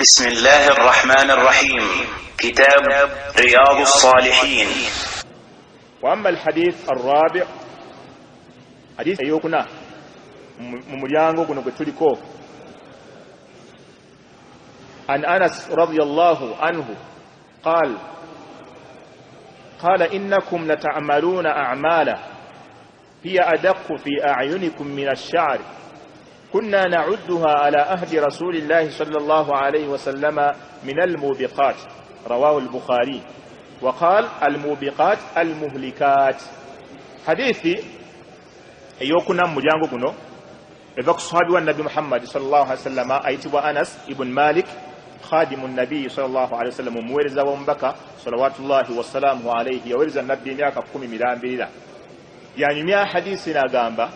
بسم الله الرحمن الرحيم. كتاب رياض الصالحين. وأما الحديث الرابع حديث أيوكنا ممليانغو كنوكتوليكو عن أنس رضي الله عنه قال إنكم لتعملون أعمالا هي أدق في أعينكم من الشعر كنا نعدها على عهد رسول الله صلى الله عليه وسلم من الموبقات. رواه البخاري. وقال الموبقات المهلكات. حديثي أيوكنا مجانغو كنو إذاك صحابي والنبي محمد صلى الله عليه وسلم أيتوا أنس ابن مالك خادم النبي صلى الله عليه وسلم مويرزا ومبكى صلوات الله والسلام عليه يورز النبي مياك كومي ميلان بيلا يعني ميا حديثنا غامبا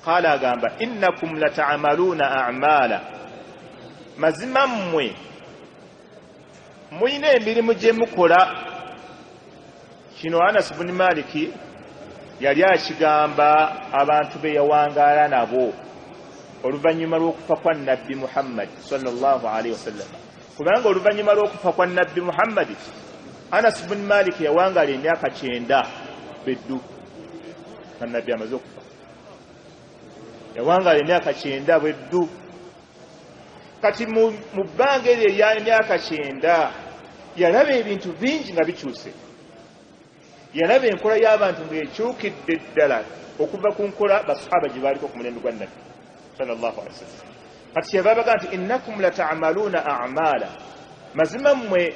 قال غامبا إنكم لتعملون أعمالا mazima mmwe muyina emirimu gye mukola. Kino Anas ibn Maliki yali akigamba abantu be yawangaala nabo oluvannyuma lw'okufa kwa nabbi Muhammad sallallahu alaihi wasallam. Kubanga oluvannyuma lw'okufa kwa nabbi Muhammad Anas ibn Malik yawangaala emyaka 9 beddu na nabbi amaze okufa. Yawangaala emyaka 9 beddu. Kati mu bbanga eryo ey'emyaka 9 yalaba ebintu bingi nga bikyuse. Yalaba enkola y'abantu ng'ekyukidde ddala okuva ku nkola basahaba gye baaliko ku mulembe gwa nabbi sallallahu alaihi wasallam. Kati yababaga nti innakum lata'maluna a'mala, mazima mmwe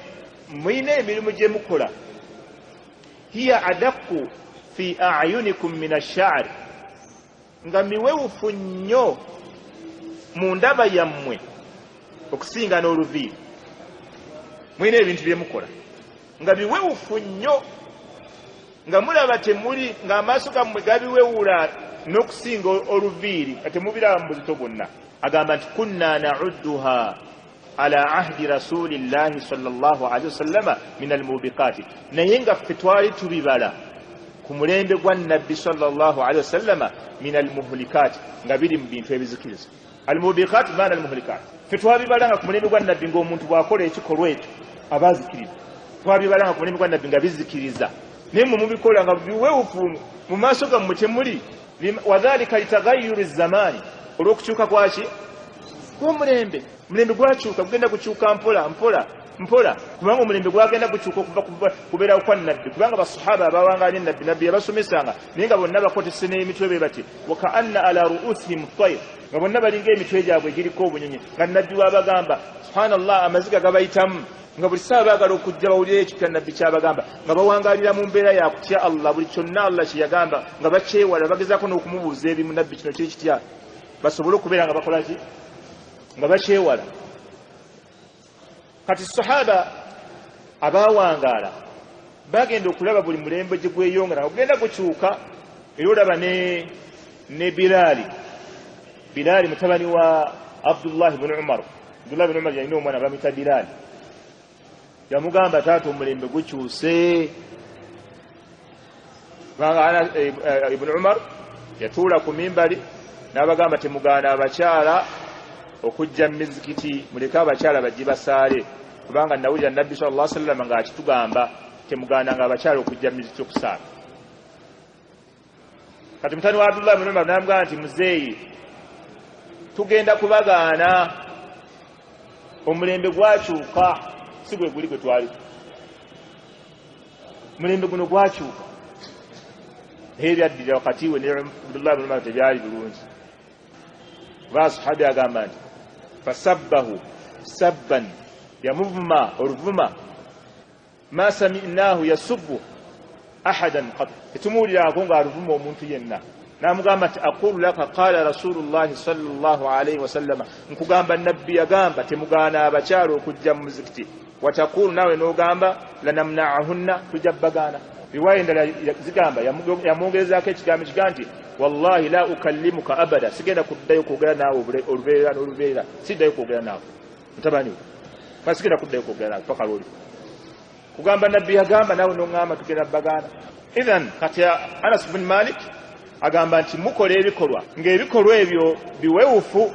muyina emirimu gye mukola, hiya adaqqu fi a'yunikum min ash-sha'r, nga miwewufu nnyo mu ndaba yammwe okusinga n'oluviiri. Muyina ebintu bye mukola nga biwewufu nnyo, nga mulaba temuli ng'amaaso gammwe gabiwewula n'okusinga oluviiri nga temubiraba mu buzito bwonna. Agamba nti kunna na'udduha ala ahdi rasulillahi sallallahu alaihi wasallama min almubiqati, naye nga ffe twali tubibala ku mulembe gwa nabbi sallallahu alaihi wasallama min almuhlikati, nga biri mu bintu ebizikiriza. Almubiqati maana almuhlikati, ffe twabibalanga ku mulembe gwa nabbi ng'omuntu bw'akola ekikolwa ekyo aba azikiriza. Twabibalanga ku mulembe gwa nabbi nga bizikiriza, naye mwe mubikola nga biwewufu mu maaso gammwe temuli. Wadhalika litaghayyuri zamani, olw'okukyuka kwaki kw'omulembe. Mulembe gwakyuka, gugenda kukyuka mpola mpola mpola, kubanga omulembe gwagenda gukyuka okuva kubeerawo kwa nabbi. Kubanga basahaba abawangaanye nabbi yabasomesanga, naye nga bonna bakotese n'emitwe be bati wakaanna ala ru'usihim tayr, nga bonna balinga emitwe gyabwe giriko obunyonyi, nga nabbi wabagamba subhanallah, amaziga gabayitamu, nga buli saa baagala okujja bawulire ekyo nabbi kyabagamba, nga bawangaalira mu mbeera ya kutya Allah, buli kyonna Allah kye yagamba nga bakyewala, bagezaako n'okumubuuza ebimu nabbi kino kiri kitya, basobole okubeera nga bakola ki, nga bakyewala. Kati sahaba abawangaala bagenda okulaba buli mulembe gye gweyongera nga gugenda gukyuka. Era olaba ne Bilaali mutabani wa Abdullah ibn Umar. Abdullah ibn Umar yalina omwana bamuyita Bilaali. Yamugamba taata omulembe gukyuse. Kubanga ibn Umar yatuula ku mimbali n'abagamba temugaana abakyala okujja mu mizikiti, muleke abakyala bajje basaale, kubanga nawulira nabbi sallallahu alaihi wasallam ng'akitugamba temugaananga abakyala okujja mu mizikiti okusaala. Kati mutani wa Abdullah ibn Umar n'amugamba nti muzeeyi, tugenda kubagaana, omulembe gwakyuka, si gwe guli gwe twali. Mulembe guno gwakyuka, naye ebyaddira wakati we ne Abdullah ibn Umar tebyali bulungi. Sahabi agamba nti fasabbahu sabban, yamuvuma oluvuma, ma sami'nahu yasubbu ahadan qat, etumuwulirako ng'aluvuma omuntu yenna. N'amugamba nti aqulu laka qala rasulullahi sallallahu alaihi wasallama, nkugamba nabbi yagamba temugaana abakyala okujja mu muzikiti. Watakulu nawe n'ogamba lanamna'ahunna, tujja bagaana. Riwaya endala zigamba yamwongerezaako ekigambo kiga nti wallahi la ukallimuka abada, sigenda kuddayo kwogera naawe olubeera n'olubeera, siddayo kwogera naawe mutabani we, sigenda kuddayo kwogera naawe paka lwoli kugamba nabbi yagamba nawe n'oŋŋamba tugenda bagaana. Idhan kati Anas ibn Malik agamba nti mukola ebikolwa ng'ebikolwa ebyo biwewufu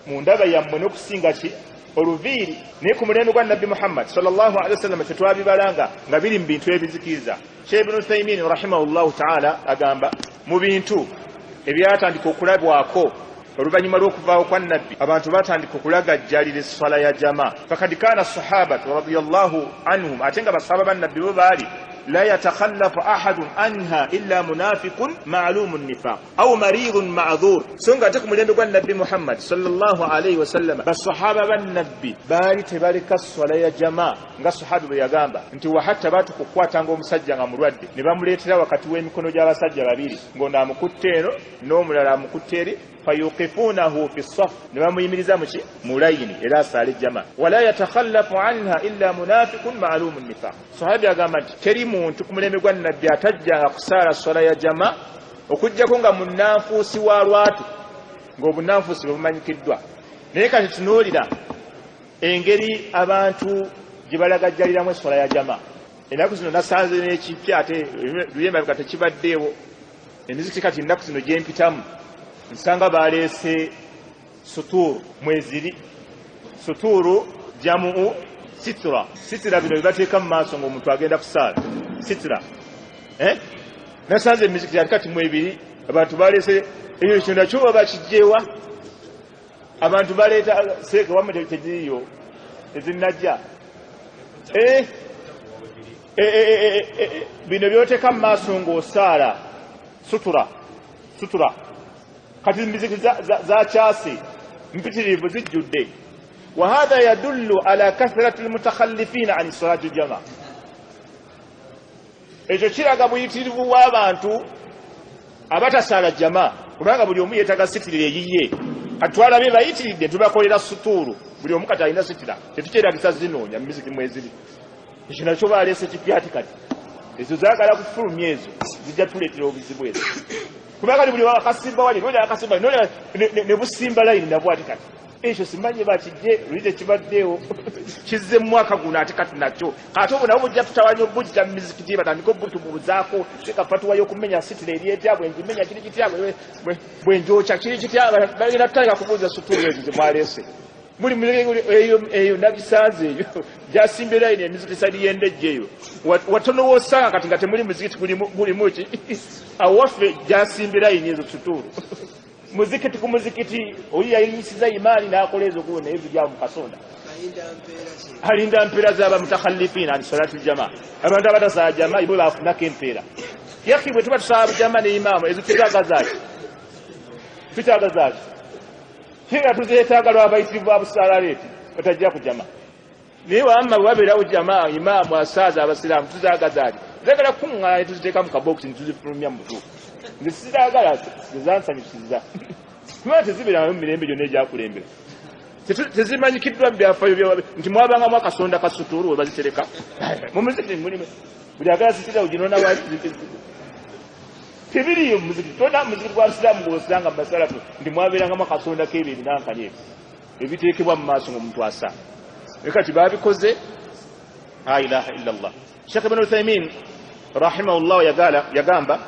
mu ndaba yammwe n'okusinga ki oluviiri naye ku mulembe gwa nabbi Muhammad sallallahu alaihi wasallam tetwabibalanga nga biri mu bintu ebizikiriza. Sheikh Ibn Uthaymin rahimahullahu ta'ala agamba mu bintu ebyatandika okulabwako oluvannyuma lw'okuvaawo kwa nabbi abantu batandika okulagajjalira esswala ya jama. Fakad kana sahabatu radiyallahu anhum, ate nga basahaba ba nabbi bo baali la yatakhallafu ahadun anha illa munafiqun ma'lumun nifaq aw maridun ma'dhur. So nga ate ku mulembe gwa nabbi Muhammad sallallahu alayhi wasallam basahaba ba nabbi baali tebaleka swala ya jama nga sahabi bwe yagamba nti wa hatta batukukwatanga omusajja nga mulwadde ne bamuleetera wakati w'emikono gy'abasajja babiri ng'ono amukutte eno n'omulala amukutte eri fayuqifunahu fi ssaf, ne bamuyimiriza muki mu layini era asaale jama. Wala yatakhallafu anha illa munafiqun ma'lumun nifaq. Sahabi agamba nti teri muntu ku mulembe gwa nabbi atajjanga kusaala swala ya jama okujjako nga munnanfuusi wa lwatu, ng'obunanfuusi bumanyikiddwa. Naye kati tunuulira engeri abantu gye balagajjaliramu esswala ya jama. Ennaku zino nasanze n'ekipya ate luyemba bika tekibaddeewo. Emizikiti kati ennaku zino gye mpitamu nsanga baleese suturu mweziri. Suturu jamu sitra. Sitra bino bibateeka mu maaso ng'omuntu agenda kusaala sitra. Nasanze emizikiti ati kati mwebiri abantu baleese eyo kyonna kyoba bakijjeewa. Abantu baleeta seeka wamwe tekiriyo ezinnajja. Bino byoteeka mu maaso ng'osaala sutura. Kati miziki za kyasi mpitirivu zijjudde. Wa hadha yadullu ala kathrati almutakhallifina an salati aljamaa. Ekyo kiraga buyitirivu bw'abantu abatasaala jamaa, kubanga buli omu yeetaga sitira eyiye. Kati twalabye bayitiridde tubakolera suturu, buli omu kati alina sitira, tetukyeragisa zinoonya mu miziki mweziri. Ekyo nakyo baleese kipyati kati ezo zaagala kufulumya ezo zijja tuleetera obuzibu ezo. Kubanga buli wakasimba wali nolya akasimba nolya ne busimba layini nabwo ati kati ekyo simanye bakijje luyite kibaddeewo kizze mu mwaka guno ate kati nakyo kati obwo nabo bujja tutawanya obujja mu mizikiti batandika obutubuuzaako tekafatuwayo okumenya sitira eri etya bwengimenya kiri kitya bwenjokya kiri kitya bagenda tutandika kubuuza suturu ezo ze mwaleese. Buli eyo nagisanze eyo gyasimba layini emizikiti sali yendejja eyo watono woosanga kati nga temuli muzikiti gulimu ki awaffe gyasimba layini ezo suturu. Muzikiti ku muzikiti oli yayinisiza imaani n'akola ezo guno naye zigya mu kasonda. Alinda mpeera z'abamutakhallifina ani salatu jamaa. Abantu abatasaala jamaa ibo baafunako empeera. Yaki bwe tuba tusaala jamaa ne imaamu ezo tezaagazaaki. Tutaagazaaki. Kinga tuzeetaaga lw'abayitirivu abusaala leeti batajja ku jamaa. Naye wamma wabeerawo jamaa imaamu asaaza abasiraamu tuzaagazaaki. Zaagala kuŋŋaana ne tuziteeka mu kabokisi ne tuzifulumya mu butuufu. Nzizaagala zezansanyusiza. Kubanga tezibeeramu mu mirembe gyonna egyakulembera. Tezimanyikiddwa mu byafaayo nti mwabangamu akasonda ka suturu we bazitereka. Mu muzikiti mulimu buli agala sitira uginoona waaki tebiriyo mu muzikiti. Tona muzikiti gwa busiraamu gw'osanga mu masalafu nti mwabeerangamu akasonda k'ebyo ebinankani ebyo ebiteekebwa mu maaso ng'omuntu asa. Naye kati baabikoze la ilaha illa Allah. Sheikh Ibn Uthaymin rahimahullah yagamba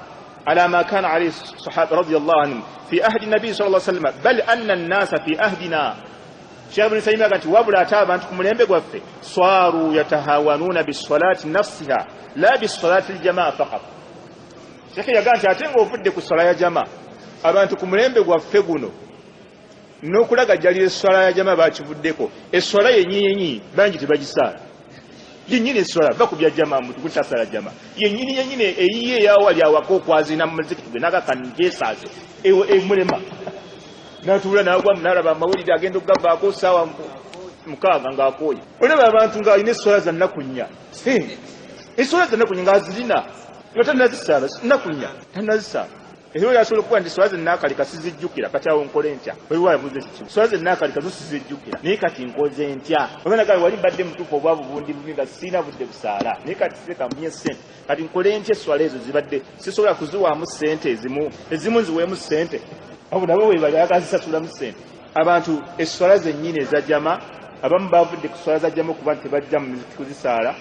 على ما كان عليه الصحابة رضي الله عنهم في أهد النبي صلى الله عليه وسلم بل أن الناس في أهدنا. شيخ ابن تيمية قال وابلا تابا أنتم ملين بقوفي صاروا يتهاونون بالصلاة نفسها لا بالصلاة الجماعة فقط. شيخ يقول شاتين وفدك الصلاة الجماعة أبا أنتم ملين بقوفي قنو نوكولا جالي الصلاة الجماعة باتفدكو الصلاة ينيني بانجي تباجي سار yenyine sola bakubya jama muntu kutasala jama yenyine eyiye yawali awako kwazina muzikiti gwe naga kanjesaze ewe mulema natula nagwa mnaraba mawulidi agenda okugavaako sawa mukaaga ngaakoye olaba abantu nga alina essola za nnakunya essola za nnakunya ngaazirina nga tannazisala nnakunya tannazisala era yasobola okuba nti essola ze nnaakalika sizijjukira kati awo nkole ntya wewayabuze kikimu essola ze nnaakalika zo sizijjukira naye kati nkoze ntya obanagale wali mbadde mutuufu obwavu bundi bubi nga sirina budde busaala naye kati sireka munye ssente kati nkole ntya essola ezo zibadde sisobola kuziwaamu ssente ezimu nziweemu ssente abo nabo webayagala zisasulamu ssente. Abantu essola zennyini eza jama abamu bavudde ku sswala za jama okuba nti tebajja mu kuzisaala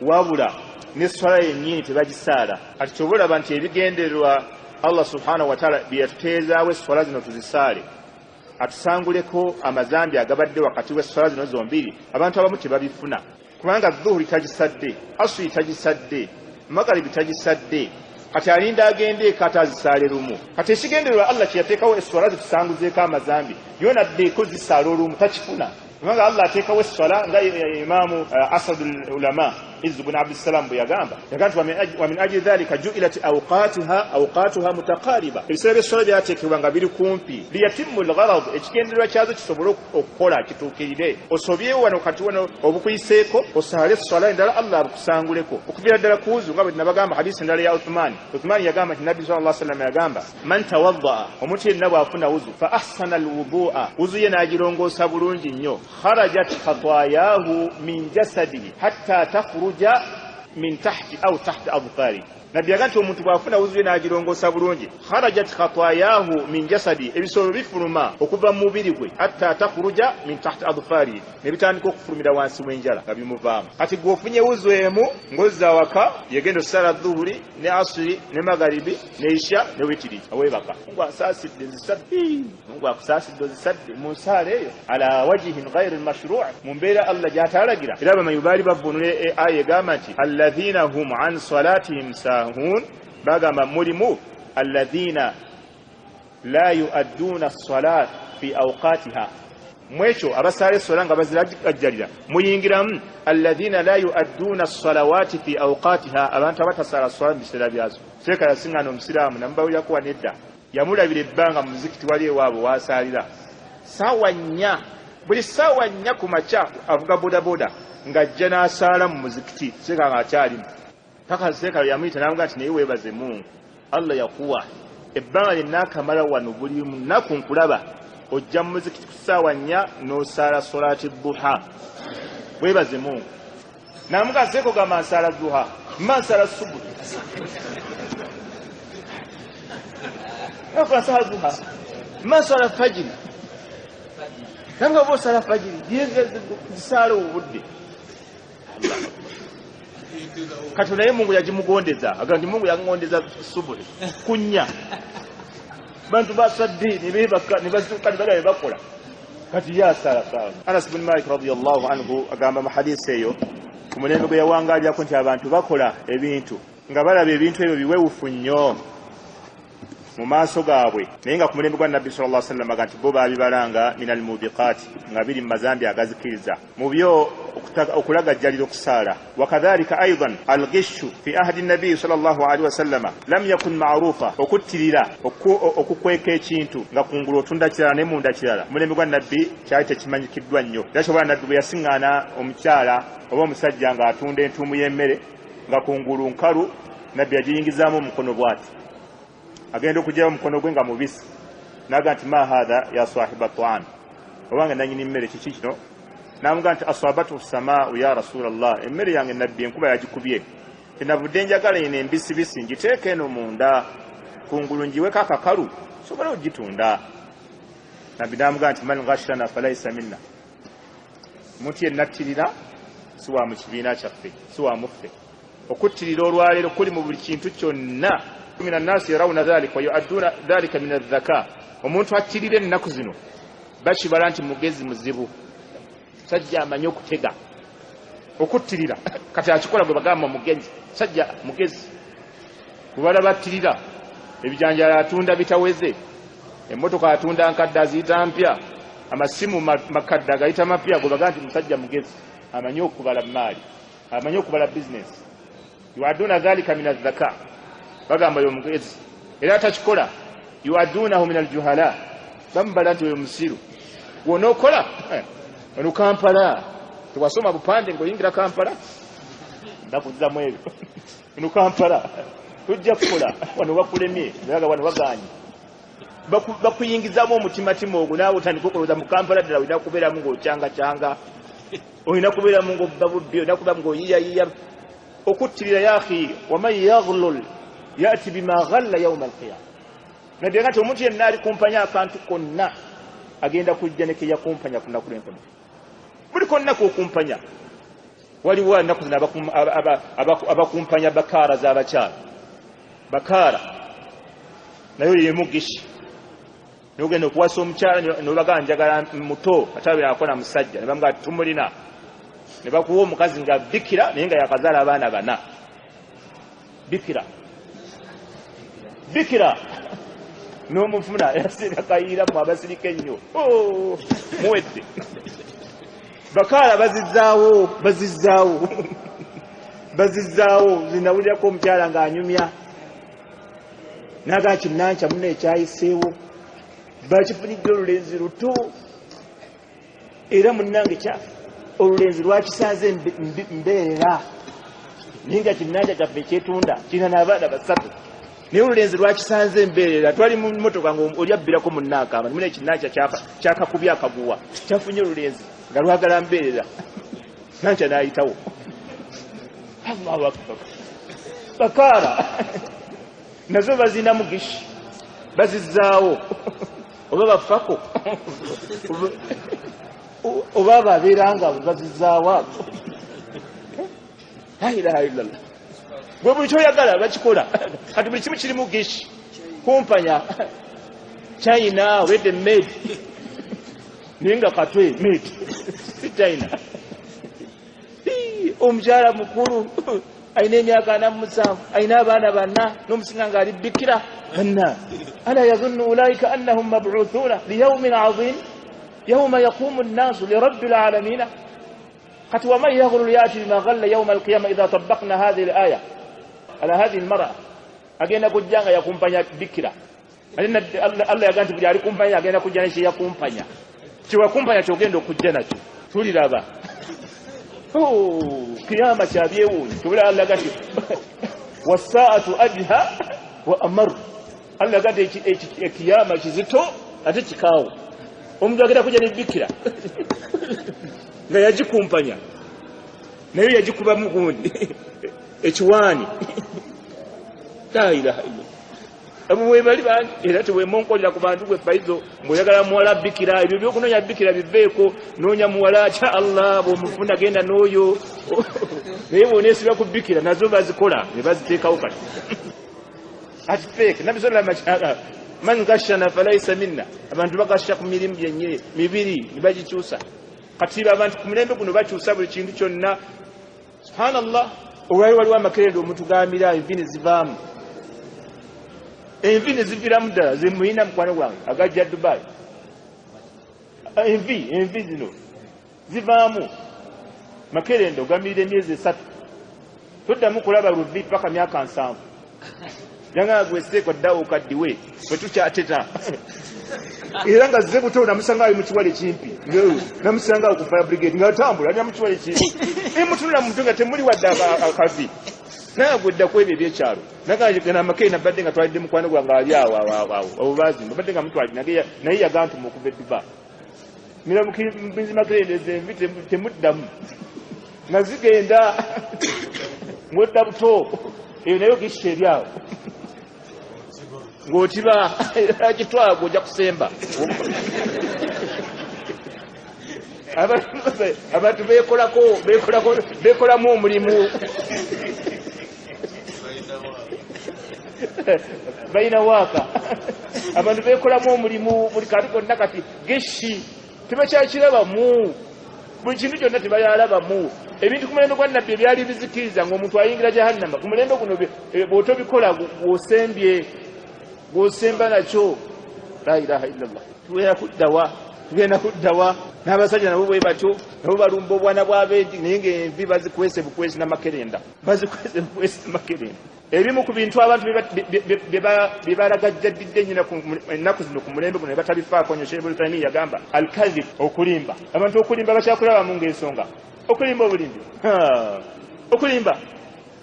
wabula n'essola yennyini tebagisaala. Kati kyoba olaba nti ebigendererwa Allah subhanahu wa ta'ala bye yatuteezaawo essola zino tuzisaale atusanguleko amazambi agabadde wakati w'essala zino zombiri abantu abamu tebabifuna kubanga dhuhuri tagisadde asri tagisadde magaribi tagisadde kati alinda agende kata azisaale lumu kati ekigendererwa Allah kyeyateekawo essala zitusanguzeeko amazambi yona ddeeko zisaala olumu takifuna kubanga Allah ateekawo essala nga imaamu asadul ulama Izz ibn Abdussalam bwe yagamba wa min ajli dhalika ju'ilat awqatuha mutaqariba ebiseera by'essala byateekebwa nga biri kumpi liyatimmu al-gharad ekigendererwa kyazo kisobole okukola kituukirire osobyewo wano kati wano obukuyiseeko osaale essala endala Allah abukusanguleko okuviira ddala ku wuzu nga bwe nabagamba hadisi endala ya Uthman yagamba nti Nabbi sallallahu alaihi wasallam yagamba man tawaddaa omuntu yenna bw'afuna wuzu fa ahsana al-wudu'a wuzu ye n'agirongoosa bulungi nnyo kharajat khataayahu min jasadihi hatta takhruja min tahti au tahti adfari Nabbi yagamba omuntu bw'afuna wuzu n'agirongoosa bulungi kharajat khataayahu min jasadi ebisolo bifuluma okuva mu mubiri gwe hatta takhruja min tahti adfari ne bitandika okufulumira wansi w'enjala nga bimuvaamu kati gweofunye wuzu emu ng'ozza waka yegenda ossala dhuhuri ne asiri ne magaribi ne isha ne witiri aweebaka mungu asaasidde zisadde mungu akusaasidde zisadde mu nsaala eyo ala wajihin ghayri almashru' mu mbeera Allah gy'ataalagira era bamanyi baali bavunula aya egamba nti alladhina hum an salatihim sahun bagamba mulimu alladhina la yu'adduna as-salat fi awqatiha mwekyo abasaala essola nga baziragajjalira muyingiramu alladhina la yu'adduna as-salawati fi awqatiha abantu abatasaala sola mu biseera byazo seeka yasiŋŋaana omusiraamu namubawulirako wanedda yamulabira ebbanga mu muzikiti wali ewaabwe wasaalira saawa nnya buli saawa nnya ku makya avuga bodaboda ng'ajja n'asaala mu muzikiti seeka ng'akyalimu paka seeka yamuyita n'amuga nti naye weebaze Mungu Allah yakuwa ebbanga lyonna akamala wano buli lunaku nkulaba ojja mu muzikiti ku ssaawa nnya n'osaala solati duha weebaze Mungu n'amuga seeka ogamba nsaala duha mmansaala subuhi nsaala duha mmansaala fajiri nanga oba osala fajiri zisaala obudde kati naye Mungu yagimugondeza agamba nti Mungu yangondeza subuhi kunnya bantu basadde ne bazuuka ne bagala bakola kati yasala sawa Anas ibn Malik radiyallahu anhu agamba mu hadisi eyo ku mulembe gwe yawangaalyako nti abantu bakola ebintu nga balaba ebintu ebyo biwewufu nnyo mu maaso gaabwe naye nga ku mulembe gwa Nabbi sallallahu alaihi wasallam nti bo baabibalanga minal mubiqaati nga biri mu mazambi agazikiriza mu byo okulagajjalira okusaala wakadhalika aidan algishu fi ahdi Nabbi sallallahu alaihi wasallam lam yakun ma'rufa okuttirira okukweka ekintu nga kungulu otunda kirala ne munda kirala mulembe gwa Nabbi kyali tekimanyikiddwa nnyo era kyobola Nabbi bwe yasiŋŋaana omukyala oba omusajja nga atunda entuumu y'emmere nga kungulu nkalu Nabbi yagiyingizaamu omukono bw'ati agenda okugyayo omukono gwe nga mubisi naga nti ma hadha ya sahiba ta'am obanga nanyini mmere kiki kino namuga nti asabatu samaa'u ya rasulallah emmere yange Nabbi enkuba yagikubye tinavudde njagala eno embisibisi ngiteeka eno munda kungulu njiweko akakalu sobole ogitunda Nabbi namuga nti man ghashana falaysa minna omuntu yennattirira si wa mu kibiina kyaffe si wa muffe okuttirira olwaleero kuli mu buli kintu kyonna من الناس يرون ذلك ويؤدون ذلك من الذكاء omuntu attirira ennaku zino bakibala nti mugezi muzibu sajja amanyi okutega okuttirira kati akikola gwe bagamba mugezi sajja mugezi kubala battirira ebijanjala atunda bitaweze emmotoka atunda nkadde aziyita mpya amasimu makadde agayita mapya gwe bagamba nti musajja mugezi amanyi okubala maali amanyi okubala bizinesi yuaduna dhalika min adh-dhaka bagamba yo mugezi era takikola yuadunahu min aljuhala bambala nti oyo musiru wonokola ono Kampala tewasoma bupande ngoyingira Kampala nakuzzamu ebyo ono Kampala tujja kukola wano bakulemye naga wano baganye bakuyingizamu omutimatima ogwo naawe otandika okoloza mu Kampala ddala olina kubeeramu ng'okyanga olina kubeeramu ng'obubabubbi olina kubeeramu ng'oyiyayiya okuttirira ya akhi waman yaghlul yati bima ghalla yawm al-qiyamah Nabbi ngati omuntu yenna ali kumpanya akantu konna agenda kujja ne keya kumpanya kuna kulenkono buli konna ko kumpanya waliwo anaku zina abakumpanya bakara z'abakyala bakara nayo ye mugishi n'ogenda okuwasa omukyala n'obaga njagala muto atabe akola musajja ne bamuga tumulina ne bakuwa omukazi nga bikira naye nga yakazaala abaana 4 bikira n'omufuna yasinga kayiira mu abasirika ennyo muwedde bakaala bazizaawo zinawulirako omukyala ng'anyumya naga kinnanca muno ekyayiseewo bakifunidde olulenzi luto era munnange kyafe olulenzi lwakisanze mbeerera naye nga kinnanca kyaffe ekyetunda kirina n'abaana 3 naye olulenzi lwakisanze mbeerera twali mu mmotoka ng'oli abbirako munnaaka amanyi muno ekinnanca kyakakubya akaguwa kyafunye olulenzi nga lwagala mbeerera nanca n'ayitawo Allahu akbar bakaala nazo bazina mugishi bazizaawo oba bafako oba babeeranga bazizaawo la ilaha illallah bwe buli kyoyagala bakikola kati buli kimu kiri mugishi kumpanya China wede made ninga katwe made si China omukyala mukulu ayina emyaka 47 ayina abaana 4 n'omusinga ng'ali bikira ala yazunnu ulaika annahum mab'uthuna liyawmin 'azim yawma yaqumu an-nasu lirabbil 'alamin qad wa man yaghlu yati bima ghalla yawm al-qiyamah idha tabbaqna hadhihi al-aya ala hadhihi al-mar'a agenda kujjanga yakumpanya bikira Allah yaganti buli ali kumpanya agenda kujja n'ekye yakumpanya kiwakumpanya kyogenda okujja nakyo tuliraba kiyama kyabyewuunyi tubula Allah gati wasaatu adha wa amar Allah gati ekiyama kizito ate kikaawo omuntu agenda kujja nebikira nga yagikumpanya naye yagikuba mugundi ekiwaani la ilaha illa abo webali bangi era tewemonkolera ku bantu gwe faizo mboyagala muwala bikira ebyo byokunoonya bikira biveeko noonya muwala kya Allah bwomufuna genda n'oyo naye boneesiba ku bikira nazo bazikola ne baziteekawo kati ati fake nabi sallallahu alaihi wasallam man gashana falaysa minna abantu bagasha ku mirimu gyenye mibiri ne bagikyusa kati abantu ku mulembe guno bakyusa buli kintu kyonna subhanallah waliwo amakerenda omutugambira envini zivaamu envi ziviramu ddala zemuyina mukwano gwange agajja Dubai envi zino zivaamu makerendo gamirire emyezi 3 toddamu kulaba luvi paka myaka 7 janga gweseko ddawo kaddiwe bwe tukyateta era nga zize buto namusanga ali mu kiwale kimpi namusanga ku fire brigade nga tambula ali mu kiwale kimpi mutunula muntu nga temuli wadde akavi nagudda kwebyo ebyekyalo nagana makeri nabadde nga twalidde mukwano gwange ali awo obubazi nabadde nga mutwali naye yagantuma okuva edduba miramukimakerendeze envi temuddamu nga zigenda ngodda buto eyo nayo gisha eri awo ng'otiba kitwago ojja kusemba abantu bekolamu omulimu balina waaka abantu bekolamu omulimu buli kantu konna kati geshi tebakyakirabamu buli kintu kyonna tebayalabamu ebintu ku mulembe gwa nabbi ebyali bizikiriza ng'omuntu ayingira jahannama ku mulembe guno bw'otobikola gwosemba nakyo la ilaha illallah tugenda kuddawa n'abasajja nabo bwe batyo nabo balumba obwana bw'abendi naye ng'envi bazikwese bukwesi n'amakerenda ebimu ku bintu abantu bye balagajjaddidde nyina ennaku zino ku mulembe guno ne batabifaako nnyo Sheikh Ibrahim yagamba al-kadhib okulimba abantu okulimba bakyakulabamu ng'ensonga okulimba obulimbi okulimba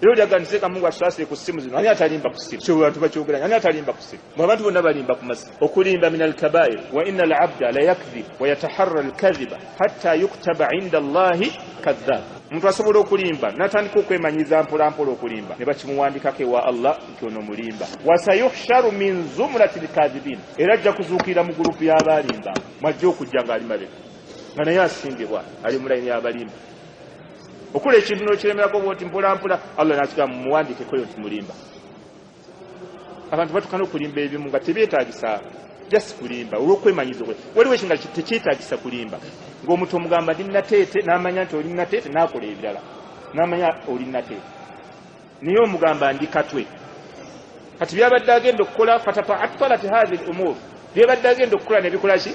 era olyaganiseka Mungu atusaasire ku ssimu zino ani atalimba ku ssimu kyo bantu bakyogeranya ani atalimba ku ssimu abantu bonna balimba ku masimu okulimba min al-kabair wa inna al-abda la yakdhib wa yataharra al-kadhiba hatta yuktaba inda Allahi kadhab omuntu asobola okulimba n'atandika okwemanyiza mpolampola okulimba ne bakimuwandikako ewa Allah nti ono mulimba wasayuhsharu min zumrati al-kadhibin era ajja kuzuukira mu gurupu y'abalimba mwajja okujja ng'ali mabega nga naye asimbibwa ali mu layini y'abalimba okula ekintu n'okiremerako bwoti mpolampola Allah n'akigamba muwandikeko yo nti mulimba abantu batukana okulimba ebimu nga tebyetaagisa just kulimba olw'okwemanyiza kwe waliwo ekinga tekyetaagisa kulimba ng'omuntu omugamba ndi nateete n'amanya nti oli nateete n'akola ebirala n'amanya oli nateete naye omugamba ndi katwe kati byabadde agenda okukola fatataatfalat hathi l umur byabadde agenda okukola nebikola ki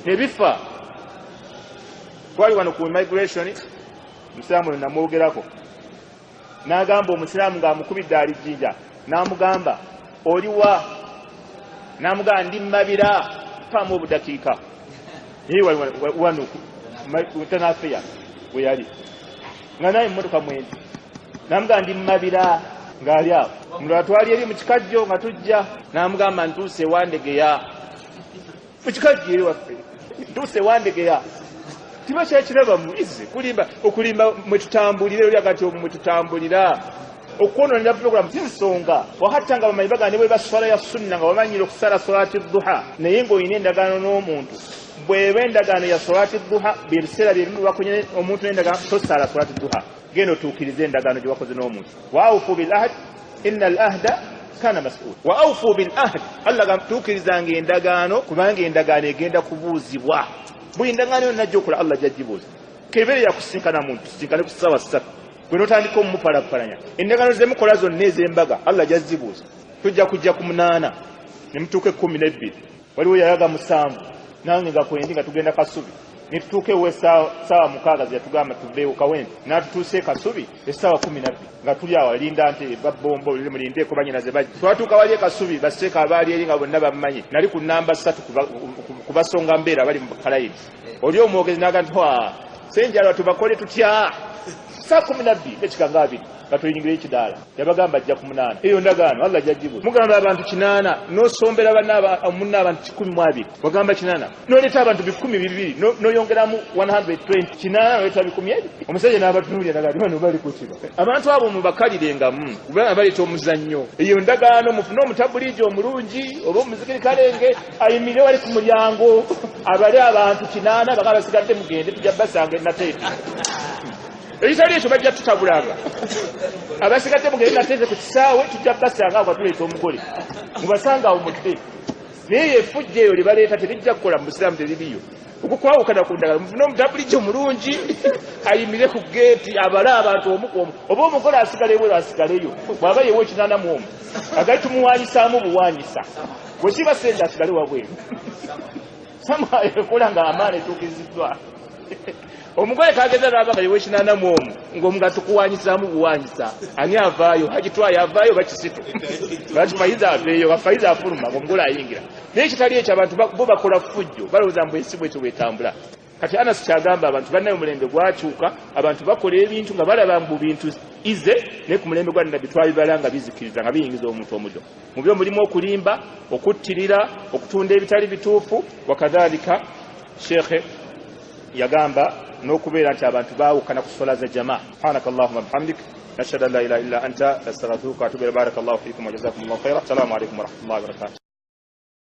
nebifa twali wano ku immigration omusiraamu oyo namwogerako n'agamba omusiraamu ng'amukubidde alijjinja n'amugamba oliwa n'amugamba ndi mabira paamu obudakiika naye wano tanafeya we yali nga naye mmotoka mwendi n'amugamba ndi mabira ng'ali awo mulala twali eri mu kikajjo nga tujja n'amugamba ntuuse wandegeya mu kikajjo eri waffe ntuuse wandegeya tiba kyekiraba muizi kulimba okulimba mwe tutambulira oli agati mwe tutambulira okwononera program zinsonga wahatta nga bamanyi bagane bwe baswala ya sunna nga bamanyire okusala salati duha naye ng'olina endagaano n'omuntu bweba endagaano ya salati duha biseera byebimu bakunye omuntu n'endagaano tosala salati duha genda otuukirize endagaano gye wakoze n'omuntu waawufu bil ahd inna al ahda kana mas'ul waawufu bil ahd allah gamtuukirizanga endagaano kubanga endagaano egenda kubuuzibwa buli ndagaano yonna gy'okola allah gy'agibuuza kebere yakusinkana muntu sinkane ku ssaawa 3 gwe n'otandika omumupalapalanya endagaano zemukola zonna ez'embaga allah gy'azibuuza tujja kujja ku 8 ne mutuuka 12 waliwo yayaga 7 nange nga kwendi nga tugenda Kasubi ne tutuuka ewe saawa 6 zeyatugamba tuveewo Kawempe n'atutuuse Kasubi essaawa 12 nga tuli awo linda nti babbombo liri mulindeeko banyinaze bajja twatuuka wali e Kasubi basseeka abaali eri nga bonna bamumanyi nali ku namba 3 ku basonga mbeera bali mu Kalayiri oli omwogezi n'aga nti senjalwa tubakole tutya saa 12 ekikanga 2 nga tuyingire ekidaala yabagamba ajja ku 8 eyo ndagaano allah gy'agibuuza mugamba abantu 8 n'osombera munna abantu 12 wagamba 8 n'oleeta abantu 12 n'oyongeramu 120 8 n'oleeta 12 omusajja n'abatunuulira nagali bano bali ku kiba abantu abo mubakalirengamu kubanga baleeta omuzannyo eyo ndagaano mufune omutabuliiji omulungi oba omuzikiri kalenge ayimire wali ku mulyango abali abantu 8 baka basigadde mugende tujja basanga enateeti ekitali ekyo bajja tutabulanga abasigadde mugende nateeze ku kisaawe tujja basanga awo tuleeta omugole mubasanga awo mudde naye efujja eyo libaleeta terijja kukola mu busiraamu teririyo okukwawukana ku ndagala mufune omutabulijo mulungi ayimire ku geeti abale abantu omukuomu oba omugole asigalewo asigaleyo bw'aba yewo 81 agali tumuwanyisaamu buwanyisa bwekiba sente asigale wabweru sama ekola nga amaana etuukiziddwa omugole kageza n'abaga yewe 81 ng'omuga tukuwanyisaamu buwanyisa ani avaayo hagitwayo avaayo bakisitu lwaki fayiza aveeyo bafayiza afuluma ng'omugole ayingira naye kitali ekyo abantu bo bakola fujjo balowooza mbu ensi bwetyo bwetambula kati Anas kyagamba abantu bannayo mulembe gwakyuka abantu bakola ebintu nga balaba mbu bintu ize naye ku mulembe gwa nabbi twabibala nga bizikiriza nga biyingiza omuntu omuddo mu byo mulimu okulimba okuttirira okutunda ebitali bituufu wakadhalika shekhe yagamba n'okubeera nti abantu baawukana ku swala za jamaa subhanaka allahumma bihamdik nashhadu an la ilaha illa anta nastaghfiruka wa atubu ilayk barakallahu fikum wa jazakumullahu khairan assalamu alaykum wa rahmatullahi wa barakatuh